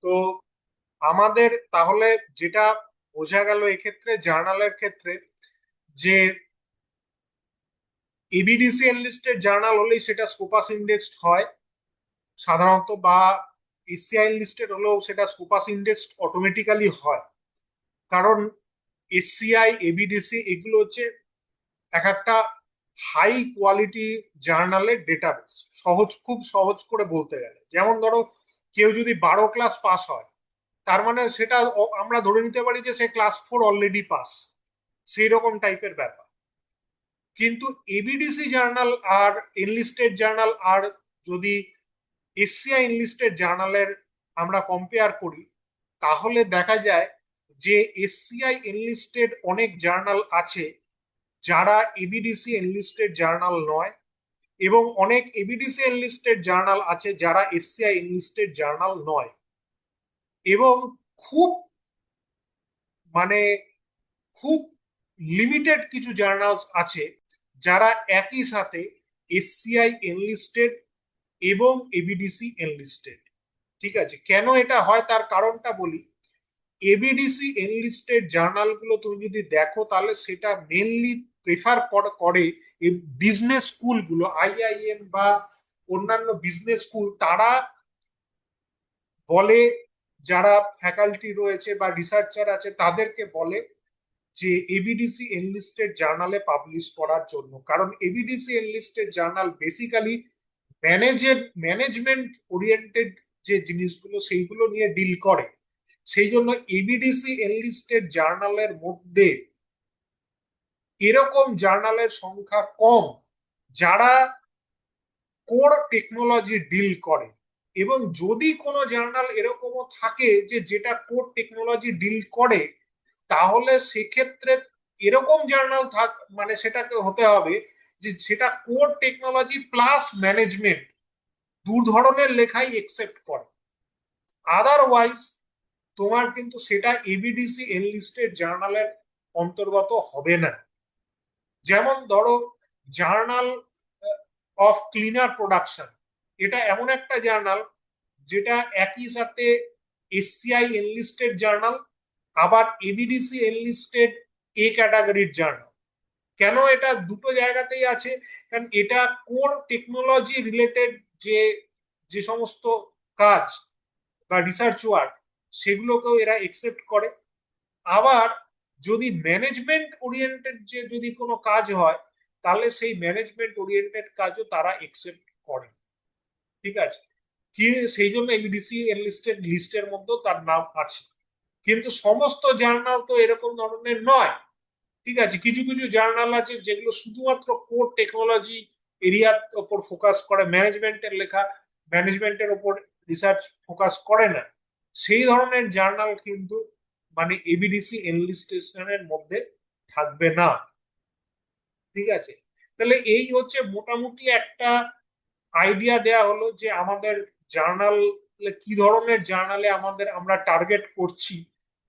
তো আমাদের তাহলে যেটা বোঝা গেল এক্ষেত্রে জার্নালের ক্ষেত্রে, যে এবিডিসি এনলিস্টেড জার্নাল হলেই সেটা স্কোপাস ইন্ডেক্সড হয় সাধারণত, বা এসসিআই লিস্টেড হলেও সেটা স্কোপাস ইন্ডেক্সড অটোমেটিক্যালি হয়। কারণ এসসিআই, এবিডিসি এগুলো হচ্ছে এক একটা হাই কোয়ালিটি জার্নালের ডেটাবেস। খুব সহজ করে বলতে গেলে, যেমন ধরো কেউ যদি 12 ক্লাস পাস হয়, তার মানে সেটা আমরা ধরে নিতে পারি যে সে ক্লাস 4 অলরেডি পাস, সেই রকম টাইপের ব্যাপার। কিন্তু এবিডিসি জার্নাল আর এনলিস্টেড জার্নাল, আর যদি এসসিআই এনলিস্টেড জার্নালের আমরা কম্পেয়ার করি, তাহলে দেখা যায় যে এসসিআই এনলিস্টেড অনেক জার্নাল আছে যারা এবিডিসি এনলিস্টেড জার্নাল নয়, এবং অনেক এবিডিসি এনলিস্টেড জার্নাল আছে যারা এসসিআই এনলিস্টেড জার্নাল নয়। এবং খুব মানে খুব লিমিটেড কিছু জার্নালস আছে যারা একই সাথে এসসিআই এনলিস্টেড এবং এবিডিসি এনলিস্টেড। ঠিক আছে, কেন এটা হয় তার কারণটা বলি। এবিডিসি এনলিস্টেড জার্নালগুলো তুমি যদি দেখো, তাহলে সেটা মেনলি প্রেফার করে বিজনেস স্কুলগুলো, আইআইএম বা অন্যান্য বিজনেস স্কুল, তারা বলে, যারা ফ্যাকাল্টি রয়েছে বা রিসার্চার আছে তাদেরকে বলে যে এবিডিসি এনলিস্টেড জার্নালে পাবলিশ করার জন্য। কারণ ABDC enlisted journal basically management oriented যে জিনিসগুলো সেইগুলো নিয়ে ডিল করে। সেই জন্য এবিডিসি এনলিস্টেড জার্নালের মধ্যে এরকম জার্নালের সংখ্যা কম যারা কোর টেকনোলজি ডিল করে। এবং যদি কোনো জার্নাল এরকমও থাকে যে যেটা কোর টেকনোলজি ডিল করে, তাহলে সেক্ষেত্রে এরকম জার্নাল মানে সেটাকে হতে হবে যে সেটা কোর টেকনোলজি প্লাস ম্যানেজমেন্ট দু ধরনের লেখাই একসেপ্ট করে। আদারওয়াইজ তোমার কিন্তু সেটা এবিডিসি এনলিস্টেড জার্নালের অন্তর্গত হবে না। যেমন ধরো জার্নাল অফ ক্লিনার প্রোডাকশন, এটা এমন একটা জার্নাল যেটা একই সাথে এসসিআই এনলিস্টেড জার্নাল, আবার এবিডিসি এনলিস্টেড এ ক্যাটাগরির জার্নাল। কেন এটা দুটো জায়গাতেই আছে? কারণ এটা কোর টেকনোলজি রিলেটেড যে যে সমস্ত কাজ বা রিসার্চ ওয়ার্ক, সেগুলোকেও এরা একসেপ্ট করে। আবার যদি ম্যানেজমেন্ট ওরিয়েন্টেড যে যদি কোনো কাজ হয়, তাহলে সেই ম্যানেজমেন্ট ওরিয়েন্টেড কাজও তারা একসেপ্ট করে। ঠিক আছে, কি সেই জন্য এবিডিসি এনলিস্টেড লিস্টের মধ্যেও তার নাম আছে। কিন্তু সমস্ত জার্নাল তো এরকম ধরনের নয়। ঠিক আছে, কিছু কিছু জার্নাল আছে যেগুলো শুধুমাত্র কোর টেকনোলজি এরিয়ার ওপর ফোকাস করে, ম্যানেজমেন্টের লেখা, ম্যানেজমেন্টের ওপর রিসার্চ ফোকাস করে না। সেই ধরনের জার্নাল কিন্তু মানে এবিডিসি এনলিস্টেশনের মধ্যে থাকবে না। ঠিক আছে, তাহলে এই হচ্ছে মোটামুটি একটা আইডিয়া দেয়া হলো যে আমাদের জার্নাল কি ধরনের জার্নালে আমরা টার্গেট করছি।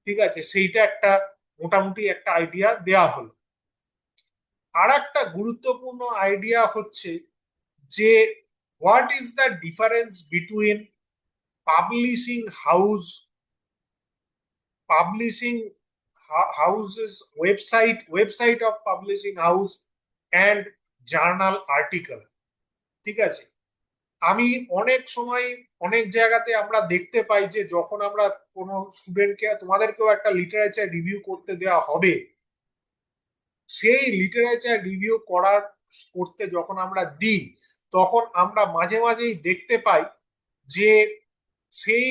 ঠিক আছে, সেইটা একটা মোটামুটি একটা আইডিয়া দেয়া হলো। আর একটা গুরুত্বপূর্ণ আইডিয়া হচ্ছে যে what is the difference between publishing house publishing houses website of publishing house and journal article. ঠিক আছে, আমি অনেক সময় অনেক জায়গাতে আমরা দেখতে পাই যে যখন আমরা কোনো স্টুডেন্টকে, তোমাদেরকেও একটা লিটারেচার রিভিউ করতে দেওয়া হবে, সেই লিটারেচার রিভিউ করতে যখন আমরা দিই, তখন আমরা মাঝে মাঝেই দেখতে পাই যে সেই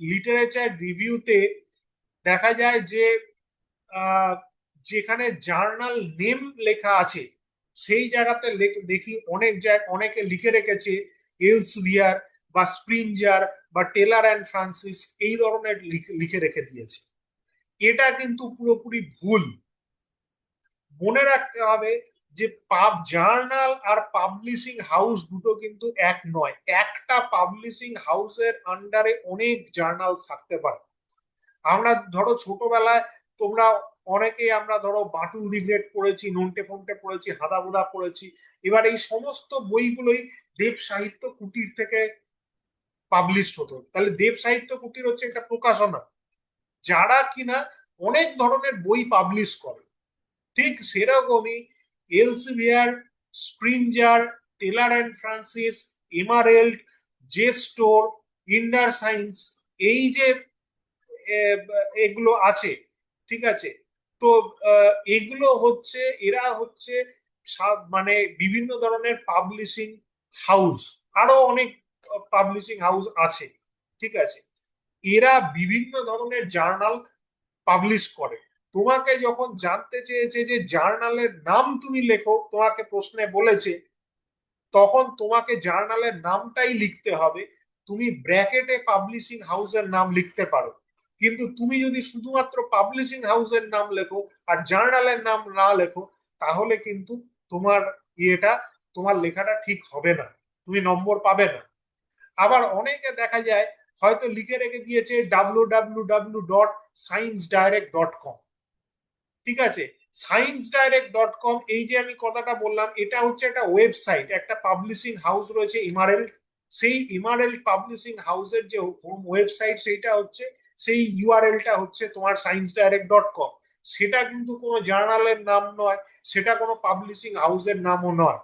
লিটারেচার রিভিউতে দেখা যায় যে আহ, যেখানে জার্নাল নেম লেখা আছে, সেই জায়গাতে দেখি অনেকে লিখে রেখেছে এলসভিয়ার বা স্প্রিঞ্জার বা টেলার অ্যান্ড ফ্রান্সিস, এই ধরনের লিখে রেখে দিয়েছে। এটা কিন্তু পুরোপুরি ভুল। মনে রাখতে হবে যে জার্নাল আর পাবলিশিং হাউস দুটো কিন্তু এক নয়। একটা পাবলিশিং হাউসের আন্ডারে অনেক জার্নাল থাকতে পারে। আমরা ধরো ছোটবেলায় তোমরা অনেকেই আমরা ধরো বাটুল দি গ্রেট পড়েছি, নন্টে ফন্টে পড়েছি, হাদাবুদা পড়েছি। এবার এই সমস্ত বইগুলোই দেব সাহিত্য কুটির থেকে পাবলিশড হতো। তাহলে দেব সাহিত্য কুটির হচ্ছে একটা প্রকাশনা যারা কিনা অনেক ধরনের বই পাবলিশ করে। ঠিক সেরকমই Elsevier, Springer, Taylor and Francis, Emerald, JSTOR, Inderscience, এই যে এগুলো আছে, ঠিক আছে। তো এগুলো হচ্ছে, এরা হচ্ছে মানে বিভিন্ন ধরনের পাবলিশিং হাউস, আরো অনেক পাবলিশিং হাউস আছে, ঠিক আছে। এরা বিভিন্ন ধরনের জার্নাল পাবলিশ করে। তোমাকে যখন জানতে চেয়েছে যে জার্নালের নাম তুমি লেখো, তোমাকে প্রশ্নে বলেছে, তখন তোমাকে জার্নালের নামটাই লিখতে হবে। তুমি ব্র্যাকেটে পাবলিশিং হাউসের নাম লিখতে পারো, কিন্তু তুমি যদি শুধুমাত্র পাবলিশিং হাউসের নাম লেখো আর জার্নালের নাম না লেখো, তাহলে কিন্তু তোমার ইয়েটা, তোমার লেখাটা ঠিক হবে না, তুমি নম্বর পাবে না। আবার অনেকে দেখা যায় হয়তো লিখে রেখে দিয়েছে www.sciencedirect.com, ঠিক আছে। সায়েন্সডাইরেক্ট.কম, এই যে আমি কথাটা বললাম, এটা হচ্ছে একটা ওয়েবসাইট, একটা পাবলিশিং হাউস রয়েছে ইমারেল্ট। সেই ইমারেল্ট পাবলিশিং হাউসের যে হোম ওয়েবসাইট, সেইটা হচ্ছে, সেই ইউআরএলটা হচ্ছে তোমার সায়েন্সডাইরেক্ট.কম। সেটা কিন্তু কোনো জার্নালের নাম নয়, সেটা কোনো পাবলিশিং হাউসের নামও নয়।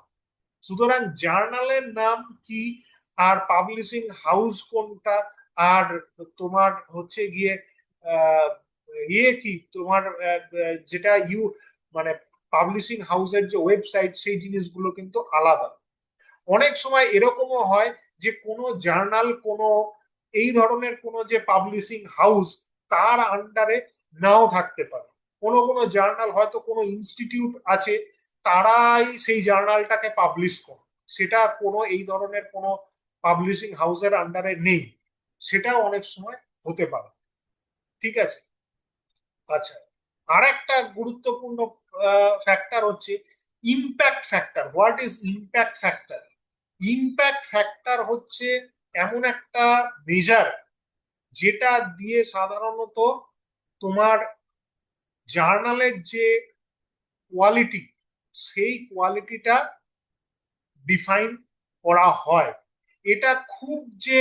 সুতরাং জার্নালের নাম কি, আর পাবলিশিং হাউস কোনটা, আর তোমার হচ্ছে গিয়ে আহ, ইয়ে কি তোমার যেটা মানে পাবলিশিং হাউসের যে ওয়েবসাইট, সেই জিনিসগুলো কিন্তু আলাদা। অনেক সময় এরকমও হয় যে কোনো জার্নাল, কোনো এই ধরনের কোনো যে পাবলিশিং হাউস, তার আন্ডারে নাও থাকতে পারে। কোনো কোনো জার্নাল হয়তো কোনো ইনস্টিটিউট আছে, তারাই সেই জার্নালটাকে পাবলিশ করে, সেটা কোনো এই ধরনের কোনো পাবলিশিং হাউসের আন্ডারে নেই, সেটাও অনেক সময় হতে পারে, ঠিক আছে। আচ্ছা, আর একটা গুরুত্বপূর্ণ ফ্যাক্টর হচ্ছে impact factor. What is impact factor? Impact factor হচ্ছে এমন একটা মেজার যেটা দিয়ে সাধারণত তোমার জার্নালের যে কোয়ালিটি, সেই কোয়ালিটিটা ডিফাইন করা হয়। এটা খুব যে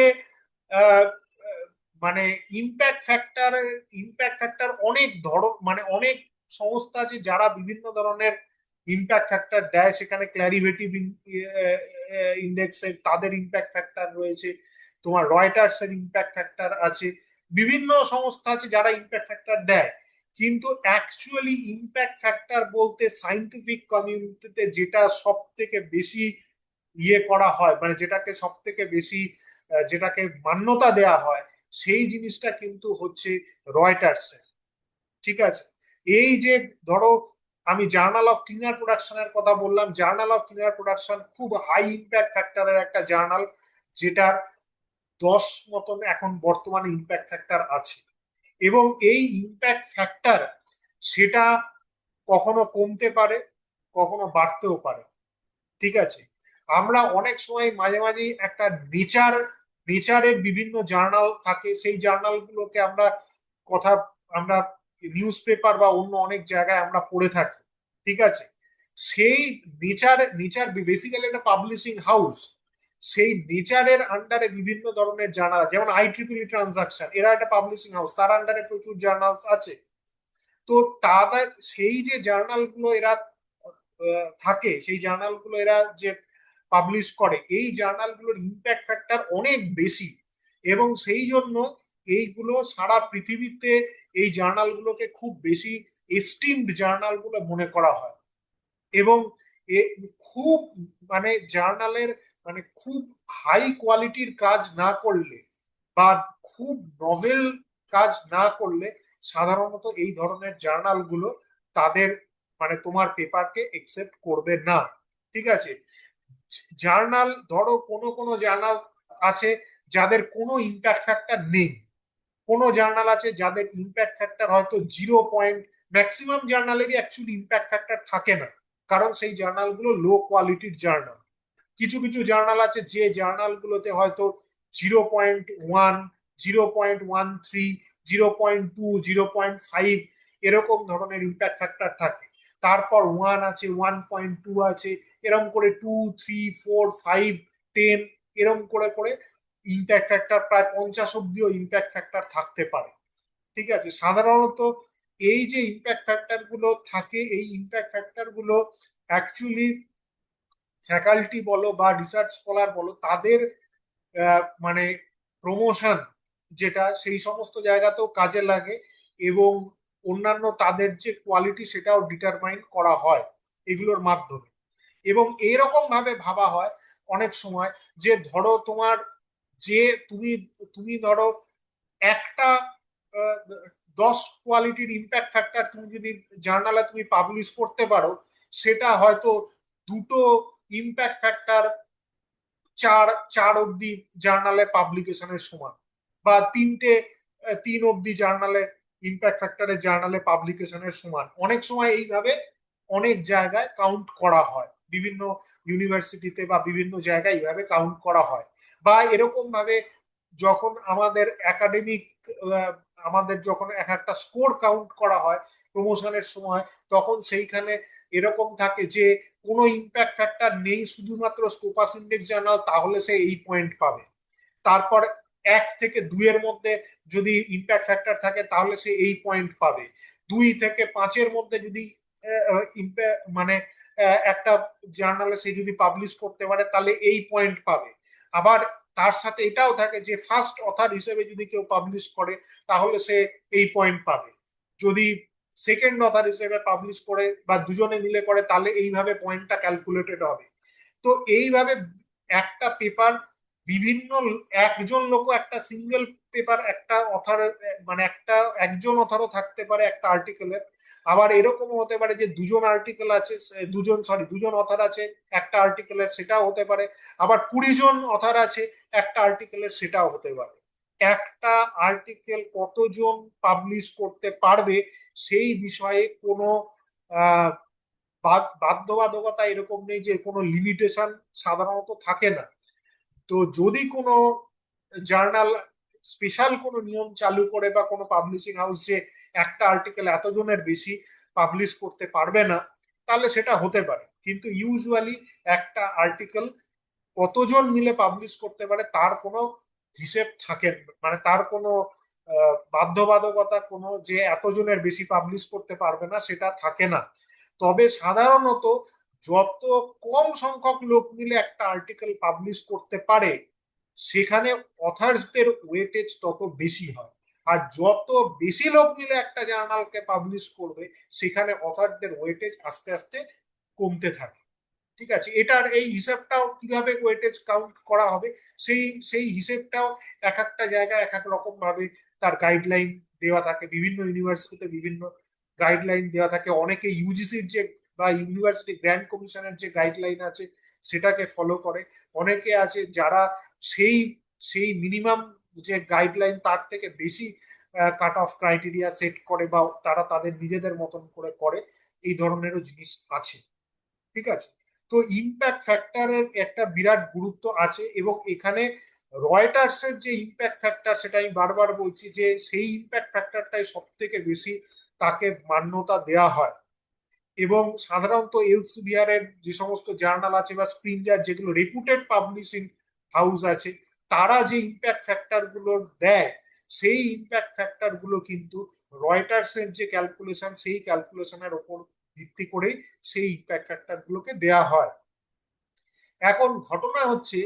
আহ, আহ, মানে ইম্প্যাক্ট ফ্যাক্টর অনেক ধরন, মানে অনেক সংস্থা আছে যারা বিভিন্ন ধরনের ইম্প্যাক্ট ফ্যাক্টর দেয়। সেখানে ক্ল্যারিভেটিভ ইন্ডেক্সের তাদের ইম্প্যাক্ট ফ্যাক্টর রয়েছে, তোমার রয়টার্স এর ইম্প্যাক্ট ফ্যাক্টর আছে, বিভিন্ন সংস্থা আছে যারা ইম্প্যাক্ট ফ্যাক্টর দেয়। কিন্তু অ্যাকচুয়ালি ইম্প্যাক্ট ফ্যাক্টর বলতে সাইন্টিফিক কমিউনিটিতে যেটা সব থেকে বেশি ইয়ে করা হয়, মানে যেটাকে সব থেকে বেশি যেটাকে মান্যতা দেয়া হয়, সেই জিনিসটা কিন্তু হচ্ছে রয়টার্স, ঠিক আছে। এই যে ধরো, আমি জার্নাল অফ ক্লিনার প্রোডাকশনের কথা বললাম, জার্নাল অফ ক্লিনার প্রোডাকশন খুব হাই ইম্প্যাক্ট ফ্যাক্টরের একটা জার্নাল, যেটার 10 মতন এখন বর্তমানে ইম্প্যাক্ট ফ্যাক্টর আছে। এবং এই ইম্প্যাক্ট ফ্যাক্টর, সেটা কখনো কমতে পারে, কখনো বাড়তেও পারে, ঠিক আছে। আমরা অনেক সময় মাঝে মাঝে একটা নেচারের বিভিন্ন জার্নাল থাকে, সেই জার্নালগুলোকে আমরা কথা আমরা নিউজ পেপার বা অন্য অনেক জায়গায় আমরা পড়ে থাকি, ঠিক আছে। সেই নেচার বেসিক্যালি একটা পাবলিশিং হাউস। সেই নেচারের আন্ডারে বিভিন্ন ধরনের জার্নাল, যেমন IEEE ট্রানজাকশন, এরা একটা পাবলিশিং হাউস, তার আন্ডারে প্রচুর জার্নাল আছে। তো তাদের সেই যে জার্নালগুলো এরা থাকে, সেই জার্নালগুলো এরা যে পাবলিশ করে, এই জার্নালগুলোর ইম্প্যাক্ট ফ্যাক্টর অনেক বেশি। এবং সেই জন্য এইগুলো সারা পৃথিবীতে এই জার্নালগুলোকে খুব বেশি এস্টিমড জার্নালগুলো মনে করা হয়। এবং খুব মানে জার্নালের, মানে খুব হাই কোয়ালিটির কাজ না করলে বা খুব নভেল কাজ না করলে সাধারণত এই ধরনের জার্নালগুলো তাদের, মানে তোমার পেপারকে একসেপ্ট করবে না, ঠিক আছে। জার্নাল ধরো, কোনো কোনো জার্নাল আছে যাদের কোনো ইম্প্যাক্ট ফ্যাক্টর নেই, কোনো জার্নাল আছে যাদের ইম্প্যাক্ট ফ্যাক্টর হয়তো 0 পয়েন্ট, ম্যাক্সিমাম জার্নালেরই অ্যাকচুয়ালি ইম্প্যাক্ট ফ্যাক্টর থাকে না, কারণ সেই জার্নালগুলো লো কোয়ালিটির জার্নাল। কিছু কিছু জার্নাল আছে যে জার্নালগুলোতে হয়তো 0.1, 0.13, 0.2, 0.5 এরকম ধরনের ইম্প্যাক্ট ফ্যাক্টর থাকে। তারপর 1 আছে, 1.2 আছে, এরকম করে 2, 3, 4, 5, 10 এরকম করে করে ইম্প্যাক্ট ফ্যাক্টর প্রায় 50 অব্দিও ইম্প্যাক্ট ফ্যাক্টর থাকতে পারে। ঠিক আছে, সাধারণত এই যে ইম্প্যাক্ট ফ্যাক্টর গুলো থাকে, এই ইম্প্যাক্ট ফ্যাক্টর গুলো অ্যাকচুয়ালি ফ্যাকাল্টি বলো বা রিসার্চ স্কলার বলো তাদের মানে প্রমোশন যেটা সেই সমস্ত জায়গাতেও কাজে লাগে, এবং অন্যান্য তাদের যে কোয়ালিটি সেটাও ডিটারমাইন করা হয় এগুলোর মাধ্যমে। এবং এরকম ভাবে ভাবা হয় অনেক সময় যে ধরো তোমার যে তুমি তুমি ধরো একটা 10 কোয়ালিটির ইম্প্যাক্ট ফ্যাক্টর তুমি যদি জার্নালে তুমি পাবলিশ করতে পারো, সেটা হয়তো দুটো ইম্প্যাক্ট ফ্যাক্টর চার চার অব্দি জার্নালে পাবলিকেশনের সমান, বা তিন অব্দি জার্নালে ইম্প্যাক্ট ফ্যাক্টরের জার্নালে পাবলিকেশনের সমান। অনেক সময় এইভাবে অনেক জায়গায় কাউন্ট করা হয়, বিভিন্ন ইউনিভার্সিটিতে বা বিভিন্ন জায়গায় এইভাবে কাউন্ট করা হয়। বা এরকম ভাবে যখন আমাদের একাডেমিক আমাদের যখন এক একটা স্কোর কাউন্ট করা হয় প্রমোশনের সময়, তখন সেইখানে এরকম থাকে যে কোনো ইম্প্যাক্ট ফ্যাক্টর নেই, শুধুমাত্র স্কোপাস ইন্ডেক্স জার্নাল, তাহলে সে এই পয়েন্ট পাবে। তারপর 1 থেকে 2 এর মধ্যে যদি ইম্প্যাক্ট ফ্যাক্টর থাকে তাহলে সে এই পয়েন্ট পাবে। 2 থেকে 5-এর মধ্যে যদি মানে একটা জার্নালে সে যদি পাবলিশ করতে পারে তাহলে এই পয়েন্ট পাবে। আবার তার সাথে এটাও থাকে যে ফার্স্ট অথার হিসেবে যদি কেউ পাবলিশ করে তাহলে সে এই পয়েন্ট পাবে। যদি সেকেন্ড অথার হিসেবে পাবলিশ করে বা দুজনে মিলে করে তাহলে এইভাবে পয়েন্টটা ক্যালকুলেটেড হবে। তো এইভাবে একটা পেপার বিভিন্ন একজন লোক একটা সিঙ্গেল পেপার একটা অথার মানে একজন অথারও থাকতে পারে একটা আর্টিকেলের। আবার এরকমও হতে পারে যে দুজন আর্টিকেল আছে, দুজন অথার আছে একটা আর্টিকেলের, সেটাও হতে পারে। আবার 20 জন অথার আছে একটা আর্টিকেলের, সেটাও হতে পারে। একটা আর্টিকেল কতজন পাবলিশ করতে পারবে সেই বিষয়ে কোনো আহ বাধ্যবাধকতা এরকম নেই, যে কোনো লিমিটেশন সাধারণত থাকে না। তো যদি কোনো জার্নাল স্পেশাল কোনো নিয়ম চালু করে বা কোনো পাবলিশিং হাউস যে একটা আর্টিকেল এতজনের বেশি পাবলিশ করতে পারবে না, তাহলে সেটা হতে পারে। কিন্তু ইউজুয়ালি একটা আর্টিকেল কতজন মিলে পাবলিশ করতে পারে তার কোনো হিসেব থাকে না। মানে তার কোনো বাধ্যবাধকতা কোনো যে এতজনের বেশি পাবলিশ করতে পারবে না সেটা থাকে না। তবে সাধারণত যত কম সংখ্যক লোক মিলে একটা আর্টিকেল পাবলিশ করতে পারে সেখানে অথার্সদের ওয়েটেজ তত বেশি হয়। আর যত বেশি লোক মিলে একটা জার্নালকে পাবলিশ করবে সেখানে অথারদের ওয়েটেজ আস্তে আস্তে কমতে থাকে। ঠিক আছে, এটার এই হিসাবটাও কিভাবে ওয়েটেজ কাউন্ট করা হবে সেই সেই হিসেবটাও এক একটা জায়গায় এক এক রকম ভাবে তার গাইডলাইন দেওয়া থাকে। বিভিন্ন ইউনিভার্সিটিতে বিভিন্ন গাইডলাইন দেওয়া থাকে। অনেকে ইউজিসির যে বা ইউনিভার্সিটি গ্র্যান্ড কমিশনের যে গাইডলাইন আছে সেটাকে ফলো করে। অনেকে আছে যারা সেই সেই মিনিমাম যে গাইডলাইন তার থেকে বেশি কাট অফ ক্রাইটেরিয়া সেট করে বা তারা তাদের নিজেদের মতন করে করে। এই ধরনেরও জিনিস আছে। ঠিক আছে, তো ইম্প্যাক্ট ফ্যাক্টরের একটা বিরাট গুরুত্ব আছে, এবং এখানে রয়টার্সের যে ইম্প্যাক্ট ফ্যাক্টর সেটা আমি বারবার বলছি যে সেই ইম্প্যাক্ট ফ্যাক্টরটাই সব থেকে বেশি তাকে মান্যতা দেওয়া হয়। এবং সাধারণত এলসেভিয়ারের যে সমস্ত জার্নাল আছে বা স্প্রিঞ্জার যেগুলো রেপুটেড পাবলিশিং হাউস আছে, তারা যে ইম্প্যাক্ট ফ্যাক্টর গুলো দেয় সেই ইম্প্যাক্ট ফ্যাক্টর গুলো কিন্তু রয়টার্সের যে ক্যালকুলেশন সেই ক্যালকুলেশনের ওপর ভিত্তি করেই সেই ইম্প্যাক্ট ফ্যাক্টর গুলোকে দেয়া হয়। এখন ঘটনা হচ্ছে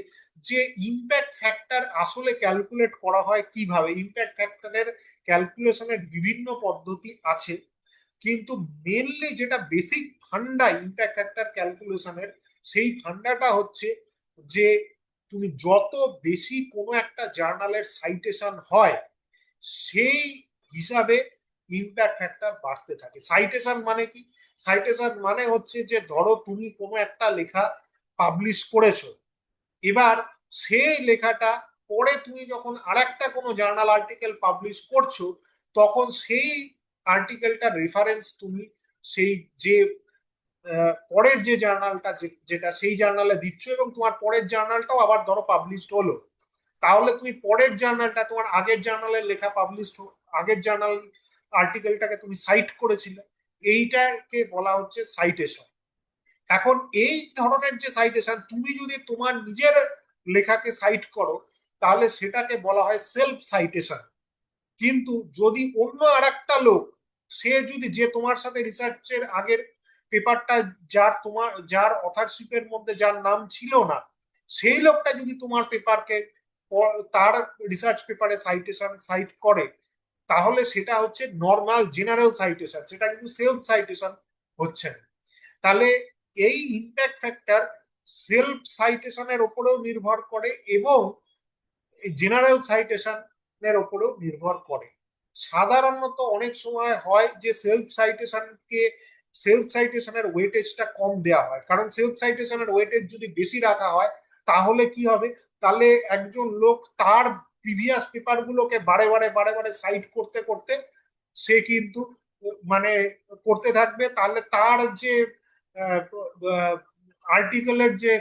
যে ইম্প্যাক্ট ফ্যাক্টর আসলে ক্যালকুলেট করা হয় কিভাবে। ইম্প্যাক্ট ফ্যাক্টরের ক্যালকুলেশনের বিভিন্ন পদ্ধতি আছে, কিন্তু মেনলি যেটা বেসিক ফান্ডা ইম্প্যাক্ট ফ্যাক্টর ক্যালকুলেশনের, সেই ফান্ডাটা হচ্ছে যে তুমি যত বেশি কোনো একটা জার্নালের সাইটেশন হয় সেই হিসাবে ইম্প্যাক্ট ফ্যাক্টর বাড়তে থাকে। সাইটেশন মানে কি? সাইটেশন মানে হচ্ছে যে ধরো তুমি কোনো একটা লেখা পাবলিশ করেছো, এবার সেই লেখাটা পরে তুমি যখন আরেকটা কোনো জার্নাল আর্টিকেল পাবলিশ করছো তখন সেই আর্টিকেলটার রেফারেন্স তুমি সেই যে পরের যে জার্নালটা যেটা সেই জার্নালে দিচ্ছ, এবং তোমার পরের জার্নালটাও আবার ধরো পাবলিশড হলো, তাহলে তুমি পরের জার্নালটা তোমার আগের জার্নালের লেখা পাবলিশড আগের জার্নাল আর্টিকেলটাকে তুমি সাইট করেছিলে, এইটাকে বলা হচ্ছে সাইটেশন। এখন এই ধরনের যে সাইটেশন, তুমি যদি তোমার নিজের লেখাকে সাইট করো তাহলে সেটাকে বলা হয় সেলফ সাইটেশন। কিন্তু যদি অন্য আরেকটা লোক, সে যদি, যে তোমার সাথে রিসার্চের আগের পেপারটা, যার অথারশিপের মধ্যে যার নাম ছিল না, সেই লোকটা যদি তোমার পেপারকে তার রিসার্চ পেপারে সাইটেশন সাইট করে, তাহলে সেটা হচ্ছে নর্মাল জেনারেল সাইটেশন, সেটা কিন্তু সেলফ সাইটেশন হচ্ছে না। তাহলে এই ইম্প্যাক্ট ফ্যাক্টর সেলফ সাইটেশনের উপরেও নির্ভর করে এবং জেনারেল সাইটেশনের উপরেও নির্ভর করে। সাধারণত অনেক সময় হয় যে সেলফ সাইটেশনের ওয়েটেজটা কম দেওয়া হয়, কারণ সেলফ সাইটেশনের ওয়েটেজ যদি বেশি রাখা হয়, তাহলে কি হবে, তাহলে একজন লোক তার প্রিভিয়াস পেপার গুলোকে বারে বারে বারে বারে সাইট করতে করতে সে কিন্তু মানে করতে থাকবে, তাহলে তার যে আর্টিকেলের যে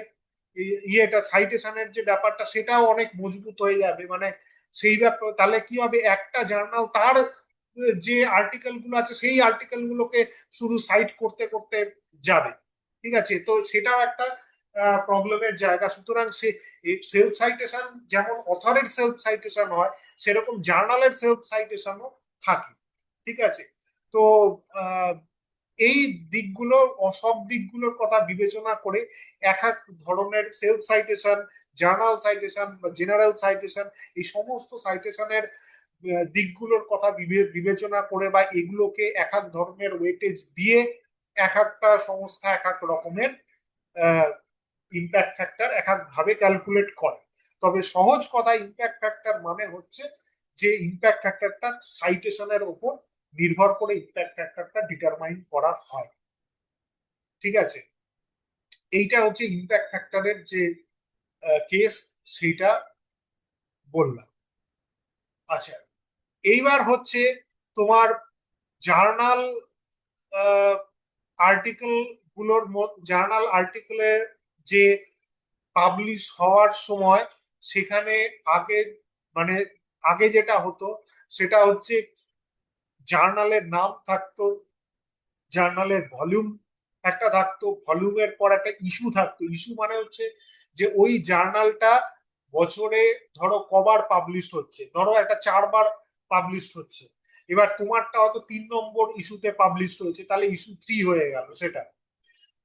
ইয়েটা সাইটেশনের যে ব্যাপারটা, সেটাও অনেক মজবুত হয়ে যাবে। মানে সেই ব্যাপার, তাহলে কি হবে, একটা জার্নাল তার যে আর্টিকেল গুলো আছে সেই আর্টিকেল গুলোকে শুধু সাইট করতে করতে যাবে। ঠিক আছে, তো সেটাও একটা প্রবলেমের জায়গা। সুতরাং সে সেলফ সাইটেশন যেমন অথরের সেলফ সাইটেশন হয়, সেরকম জার্নালের সেলফ সাইটেশনও থাকে। ঠিক আছে, তো আহ, এই দিকগুলো, সব দিকগুলোর কথা বিবেচনা করে এক এক ধরনের সেলফ সাইটেশন, জার্নাল সাইটেশন বা জেনারেল সাইটেশন, এই সমস্ত সাইটেশনের দিকগুলোর কথা বিবেচনা করে বা এগুলোকে এক এক ধরনের ওয়েটেজ দিয়ে এক একটা সংস্থা এক এক রকমের ইম্প্যাক্ট ফ্যাক্টর এক এক ভাবে ক্যালকুলেট করে। তবে সহজ কথা, ইম্প্যাক্ট ফ্যাক্টর মানে হচ্ছে যে ইম্প্যাক্ট ফ্যাক্টরটা সাইটেশনের উপর নির্ভর করে ইম্প্যাক্ট ফ্যাক্টরটা ডিটারমাইন করা হয়। ঠিক আছে, এইটা হচ্ছে ইম্প্যাক্ট ফ্যাক্টরের যে কেস, সেইটা বললাম। আচ্ছা, এইবার হচ্ছে তোমার জার্নাল আর্টিকেল জার্নাল আর্টিকেলের যে পাবলিশ হওয়ার সময়, সেখানে আগে মানে আগে যেটা হতো সেটা হচ্ছে জার্নালের নাম থাকতো, জার্নালের ভলিউম একটা থাকতো, ভলিউমের পর একটা ইস্যু থাকতো। ইস্যু মানে হচ্ছে যে ওই জার্নালটা বছরে ধরো কবার পাবলিশ হচ্ছে, ধরো একটা 4বার পাবলিশ হচ্ছে, এবার তোমারটা হয়তো 3 নম্বর ইস্যুতে পাবলিশ হয়েছে, তাহলে ইস্যু 3 হয়ে গেল সেটা।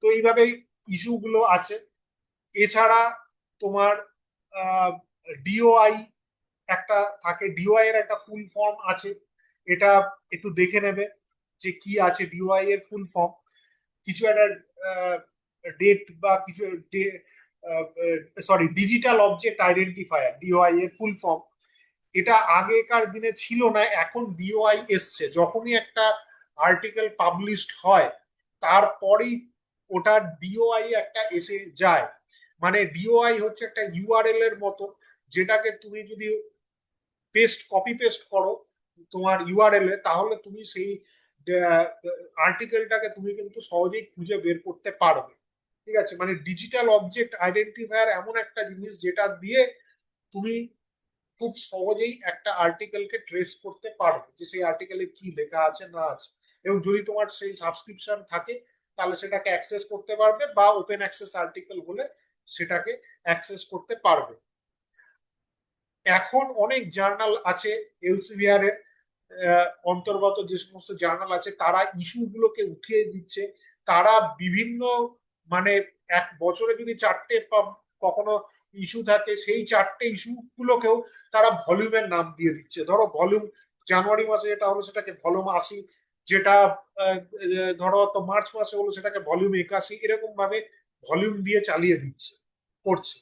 তো এইভাবেই ইস্যু গুলো আছে। এছাড়া তোমার ডিওআই একটা থাকে, ডিওআই এর একটা ফুল ফর্ম আছে, এটা একটু দেখে নেবে যে কি আছে ডিওআই এর ফুল ফর্ম। কিছু একটা ডেট বা কিছু, sorry, digital object identifier, DOI এর ফুল ফর্ম। এটা আগেকার দিনে ছিল না, এখন ডিওআই এসছে। যখনই একটা আর্টিকেল পাবলিশড হয়, তারপরেই ওটার ডিওআই একটা এসে যায়। মানে ডিওআই হচ্ছে একটা ইউআরএল এর মতো, যেটাকে তুমি যদি কপি পেস্ট করো তোমার ইউআরএল এ, তাহলে তুমি সেই আর্টিকেলটাকে তুমি কিন্তু সহজেই খুঁজে বের করতে পারবে। ঠিক আছে, মানে ডিজিটাল অবজেক্ট আইডেন্টিফায়ার এমন একটা জিনিস যেটা দিয়ে তুমি খুব সহজেই একটা আর্টিকেলকে ট্রেস করতে পারবে যে সেই আর্টিকেলে কি লেখা আছে না আছে। এবং যদি তোমার সেই সাবস্ক্রিপশন থাকে, তাহলে সেটাকে অ্যাক্সেস করতে পারবে, বা ওপেন অ্যাক্সেস আর্টিকেল হলে সেটাকে অ্যাক্সেস করতে পারবে। এখন অনেক জার্নাল আছে এলসিভিআর এর অন্তর্গত, যে সমস্ত জার্নাল আছে তারা ইস্যু গুলোকে উঠিয়ে দিচ্ছে। তারা বিভিন্ন, মানে এক বছরে যদি 4টে কখনো ইস্যু থাকে, সেই 4টে ইস্যু গুলোকেও তারা ভলিউমের নাম দিয়ে দিচ্ছে। ধরো ভলিউম জানুয়ারি মাসে যেটা হলো সেটাকে ভলিউম 80, যেটা ধরো তো মার্চ মাসে হলো সেটাকে ভলিউম 81, এরকম ভাবে ভলিউম দিয়ে চালিয়ে দিচ্ছে, করছে।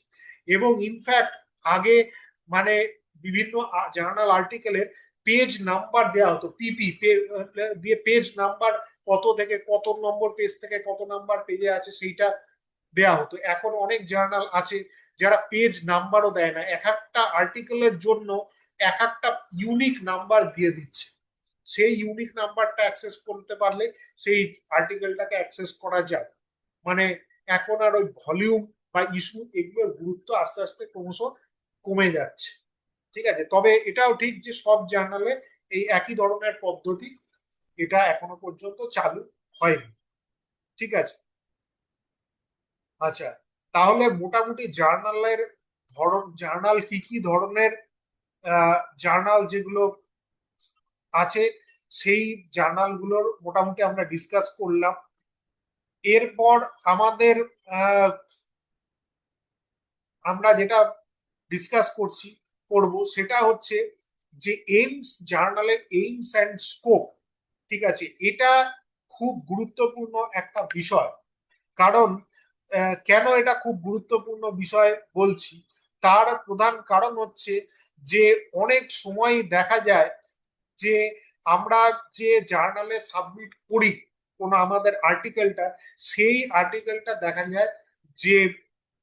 এবং ইনফ্যাক্ট আগে মানে বিভিন্ন জার্নাল আর্টিকেলের পেজ নাম্বার দেওয়া হতো, পিপি দিয়ে পেজ নাম্বার, কত থেকে কত নম্বর পেজ থেকে কত নাম্বার পেজে আছে সেইটা দেয়া হতো। এখন অনেক জার্নাল আছে যারা পেজ নাম্বারও দেয় না, এক একটা আর্টিকেলের জন্য এক একটা ইউনিক নাম্বার দিয়ে দিচ্ছে। সেই ইউনিক নাম্বারটা অ্যাক্সেস করতে পারলে সেই আর্টিকেলটাকে অ্যাক্সেস করা যায়। মানে এখন আর ওই ভলিউম বা ইস্যু এগুলোর গুরুত্ব আস্তে আস্তে ক্রমশ কমে যাচ্ছে। ঠিক আছে, তবে এটাও ঠিক যে সব জার্নালে এই একই ধরনের পদ্ধতি এটা এখনো পর্যন্ত চালু হয়নি। ঠিক আছে, আচ্ছা, তাহলে মোটামুটি জার্নালের জার্নাল কি কি ধরনের জার্নাল যেগুলো আছে, সেই জার্নালগুলোর মোটামুটি আমরা ডিসকাস করলাম। এরপর আমাদের আমরা যেটা ডিসকাস করব সেটা হচ্ছে যে এইমস, জার্নালের এইমস অ্যান্ড স্কোপ। ঠিক আছে, এটা খুব গুরুত্বপূর্ণ একটা বিষয়। কারণ কেন এটা খুব গুরুত্বপূর্ণ বিষয় বলছি, তার প্রধান কারণ হচ্ছে যে অনেক সময় দেখা যায় যে আমরা যে জার্নালে সাবমিট করি কোনো আমাদের আর্টিকেলটা, সেই আর্টিকেলটা দেখা যায় যে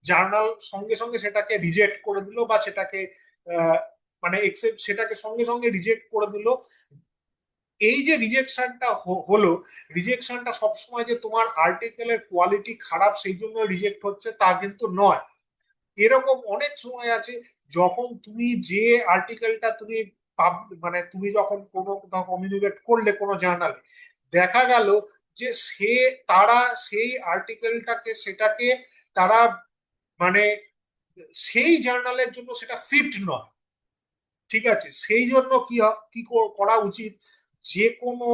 জার্নাল সঙ্গে সঙ্গে সেটাকে রিজেক্ট করে দিল, বা সেটাকে আহ, মানে সেটাকে সঙ্গে সঙ্গে রিজেক্ট করে দিল। এই যে রিজেকশনটা হলো, রিজেকশনটা সবসময় যে তোমার আর্টিকেলের কোয়ালিটি খারাপ সেই জন্য রিজেক্ট হচ্ছে তা কিন্তু নয়। এরকম অনেক সময় আছে যখন তুমি যে আর্টিকেলটা তুমি মানে তুমি যখন কোনো কোথাও কমিউনিকেট করলে কোনো জার্নালে, দেখা গেল যে তারা সেই আর্টিকেলটাকে সেটাকে তারা মানে সেই জার্নালের জন্য সেটা ফিট নয়। ঠিক আছে, সেই জন্য কি করা উচিত, যে কোনো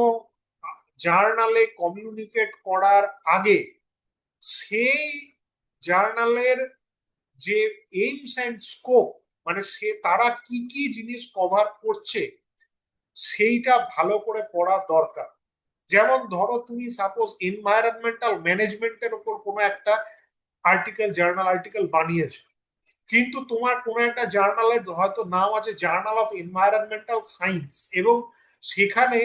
জার্নালে কমিউনিকেট করার আগে সেই জার্নালের যে এইমস অ্যান্ড স্কোপ, মানে তারা কি কি জিনিস কভার করছে সেইটা ভালো করে পড়া দরকার। যেমন ধরো তুমি সাপোজ এনভায়রনমেন্টাল ম্যানেজমেন্টের উপর কোনো একটা জার্নাল আর্টিকেল বানিয়েছো, কিন্তু তোমার কোনো একটা জার্নালের হয়তো নাম আছে জার্নাল অফ এনভায়রনমেন্টাল সায়েন্স, এবং সেখানে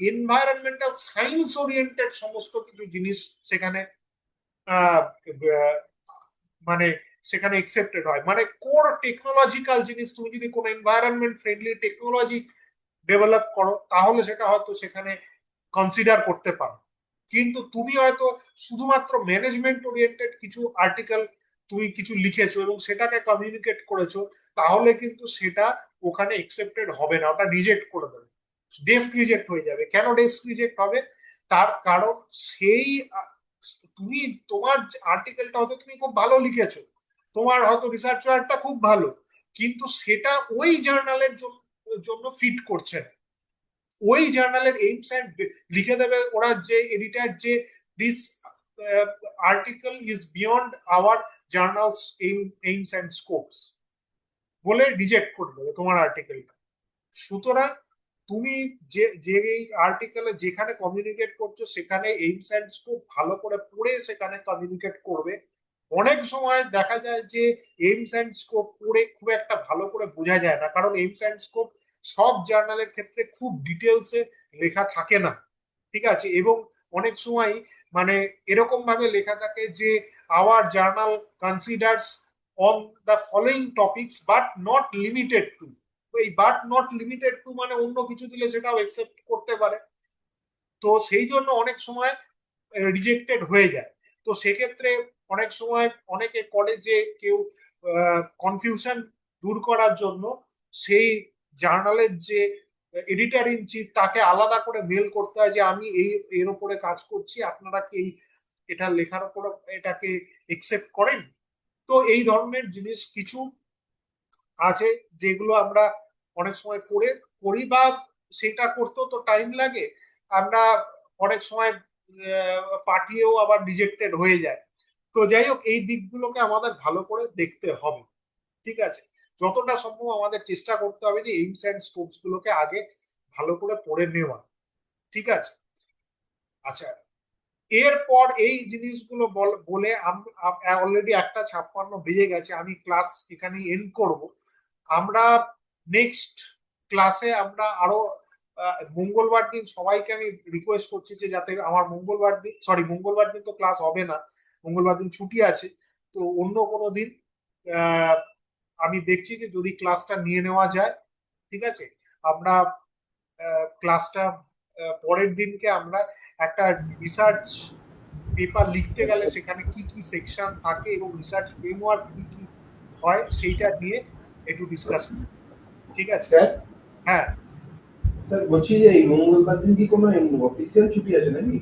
এনভায়রনমেন্টাল সায়েন্স ওরিয়েন্টেড সমস্ত কিছু জিনিস সেখানে আহ, আহ, মানে সেখানে একসেপ্টেড হয়। মানে কোর টেকনোলজিক্যাল জিনিস, তুমি যদি কোনো এনভায়রনমেন্ট ফ্রেন্ডলি টেকনোলজি ডেভেলপ করো তাহলে সেটা হয়তো সেখানে কনসিডার করতে পারো। কিন্তু তুমি হয়তো শুধুমাত্র ম্যানেজমেন্ট ওরিয়েন্টেড কিছু আর্টিকেল তুমি কিছু লিখেছো এবং সেটাকে কমিউনিকেট করেছো, তাহলে কিন্তু সেটা ওখানে একসেপ্টেড হবে না, ওটা রিজেক্ট করে দেবে, ডেস্ক রিজেক্ট হয়ে যাবে। কেন ডেস্ক রিজেক্ট হবে, তার কারণ সেই তুমি তোমার আর্টিকেলটা হয়তো তুমি খুব ভালো লিখেছো, তোমার হয়তো রিসার্চ ওয়ার্কটা খুব ভালো, কিন্তু সেটা ওই জার্নালের জন্য ফিট করছে না। ওই জার্নালের এইমস অ্যান্ড লিখে দেবে ওরা যে এডিটার, যে this article is beyond our journals AIIMS and scopes, বলে রিজেক্ট করে দেবে তোমার আর্টিকেলটা। সুতরাং তুমি যে যে এই আর্টিকেলে যেখানে কমিউনিকেট করছো সেখানে এইমস অ্যান্ড স্কোপ ভালো করে পড়ে সেখানে কমিউনিকেট করবে। অনেক সময় দেখা যায় যে এইমস অ্যান্ড স্কোপ পড়ে খুব একটা ভালো করে বোঝা যায় না, কারণ এইমস অ্যান্ড স্কোপ সব জার্নালের ক্ষেত্রে খুব ডিটেলসে লেখা থাকে না। ঠিক আছে, এবং অনেক সময় মানে এরকম ভাবে লেখা থাকে যে our journal considers on the following topics but not limited to. এই বাট নট লিমিটেড টু মানে অন্য কিছু দিলে সেটাও একসেপ্ট করতে পারে। তো সেই জন্য অনেক সময় রিজেক্টেড হয়ে যায়। তো সেক্ষেত্রে অনেক সময় অনেকে করে যে কেউ কনফিউশন দূর করার জন্য সেই জার্নালের যে এডিটর ইন চিফ তাকে আলাদা করে মেল করতে হয় যে আমি এর উপরে কাজ করছি, আপনারা কি এটা লেখার উপর এটাকে একসেপ্ট করেন। তো এই ধরনের জিনিস কিছু আছে যেগুলো আমরা অনেক সময় করি, বা সেটা করতেও তো টাইম লাগে, আমরা অনেক সময় পাঠিয়েও আবার রিজেক্টেড হয়ে যায়। তো যাই হোক, এই দিকগুলোকে আমাদের ভালো করে দেখতে হবে। ঠিক আছে, যতটা সম্ভব আমাদের চেষ্টা করতে হবে যে এইমস অ্যান্ড স্কোপস গুলোকে আগে ভালো করে পড়ে নেওয়া। ঠিক আছে, আচ্ছা, এরপর এই জিনিসগুলো বলে অলরেডি 1:56 বেজে গেছে, আমি ক্লাস এখানে এন্ড করব। আমরা নেক্সট ক্লাসে আমরা আরো মঙ্গলবার দিন সবাইকে আমি রিকোয়েস্ট করছি যে যাতে আমার মঙ্গলবার দিন তো ক্লাস হবে না, মঙ্গলবার দিন ছুটি আছে। তো অন্য কোনো দিন আহ, আমি দেখছি যে যদি ক্লাসটা নিয়ে নেওয়া যায়। ঠিক আছে, আমরা ক্লাসটা পরের দিনকে আমরা একটা রিসার্চ পেপার লিখতে গেলে সেখানে কি কি সেকশন থাকে এবং রিসার্চ ফ্রেমওয়ার্ক কি কি হয় সেইটা নিয়ে একটু ডিসকাস। ঠিক আছে, স্যার, হ্যাঁ। স্যার বলছি যে এই মঙ্গলবার দিন কি কোনো অফিসিয়াল ছুটি আছে নাকি?